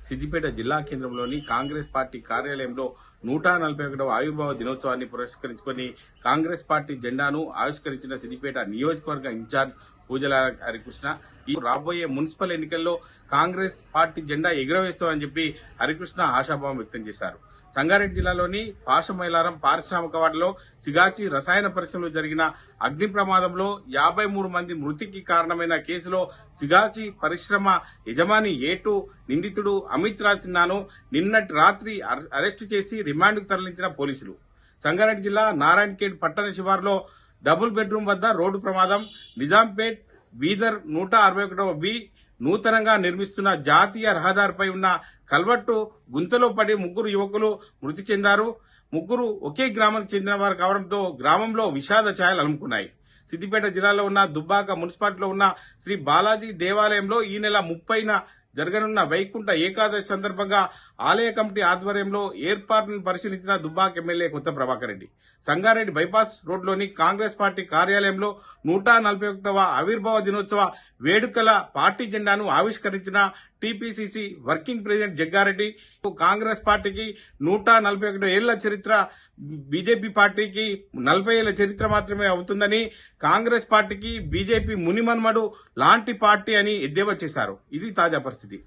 సిద్దిపేట జిల్లా కేంద్రంలోని కాంగ్రెస్ పార్టీ కార్యాలయంలో 141వ ఆవిర్భావ దినోత్సవాన్ని పురస్కరించుకొని కాంగ్రెస్ పార్టీ జెండాను ఆవిష్కరించిన సిద్దిపేట నియోజకవర్గ ఇన్ఛార్జ్ పూజల హరికృష్ణ ఈ రాబోయే మున్సిపల్ ఎన్నికల్లో కాంగ్రెస్ పార్టీ జెండా ఎగురవేస్తామని చెప్పి హరికృష్ణ ఆశాభావం వ్యక్తం చేశారు. సంగారెడ్డి జిల్లాలోని పాషమైలారం పారిశ్రామిక వాడలో సిగాచి రసాయన పరిశ్రమలో జరిగిన అగ్ని ప్రమాదంలో 53 మంది మృతికి కారణమైన కేసులో సిగాచి పరిశ్రమ యజమాని ఏటు నిందితుడు అమిత్ రాజ్ సిన్హాను నిన్నటి రాత్రి అరెస్టు చేసి రిమాండ్కు తరలించిన పోలీసులు. సంగారెడ్డి జిల్లా నారాయణఖేడ్ పట్టణ శివార్లో డబుల్ బెడ్రూమ్ వద్ద రోడ్డు ప్రమాదం. నిజాంపేట్ బీదర్ 161వ బి నూతనంగా నిర్మిస్తున్న జాతీయ రహదారిపై ఉన్న కల్వట్టు గుంతలో పడి 3 యువకులు మృతి చెందారు. 3 ఒకే గ్రామానికి చెందిన వారు కావడంతో గ్రామంలో విషాద ఛాయలు అలుముకున్నాయి. సిద్దిపేట జిల్లాలో ఉన్న దుబ్బాక మున్సిపాలిటీలో ఉన్న శ్రీ బాలాజీ దేవాలయంలో ఈ నెల 30న జరగనున్న వైకుంఠ ఏకాదశి సందర్భంగా ఆలయ కమిటీ ఆధ్వర్యంలో ఏర్పాట్లను పరిశీలించిన దుబ్బాక ఎమ్మెల్యే కొత్త ప్రభాకర్ రెడ్డి సంగారెడ్డి బైపాస్ రోడ్లోని కాంగ్రెస్ పార్టీ కార్యాలయంలో 141వ ఆవిర్భావ దినోత్సవ వేడుకల పార్టీ జెండాను ఆవిష్కరించిన TPCC working president Jaggareddy Congress పార్టీకి 141 ఏళ్ల చరిత్ర, బీజేపీ పార్టీకి 40 ఏళ్ల చరిత్ర మాత్రమే అవుతుందని, కాంగ్రెస్ పార్టీకి బీజేపీ మునిమన్మడు లాంటి పార్టీ అని ఎద్దేవా చేశారు. ఇది తాజా పరిస్థితి.